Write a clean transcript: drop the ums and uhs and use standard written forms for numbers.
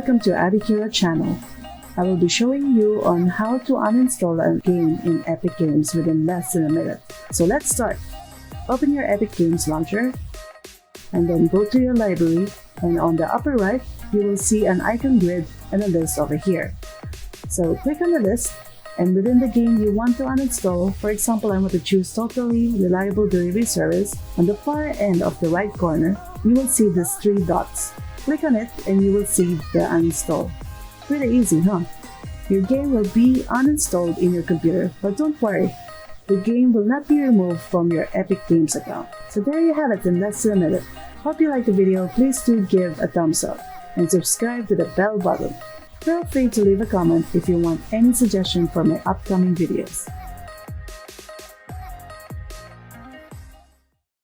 welcome to Abikira channel. I will be showing you on how to uninstall a game in Epic Games within less than a minute. So let's start. Open your Epic Games launcher and then go to your library, and on the upper right you will see an icon grid and a list over here. So click on the list, and within the game you want to uninstall, for example I want to choose Totally Reliable Delivery Service. On the far end of the right corner you will see these 3 dots. Click on it and you will see the uninstall. Pretty easy, huh? Your game will be uninstalled in your computer, but don't worry, the game will not be removed from your Epic Games account. So there you have it in less than a minute. Hope you liked the video. Please do give a thumbs up and subscribe to the bell button. Feel free to leave a comment if you want any suggestion for my upcoming videos.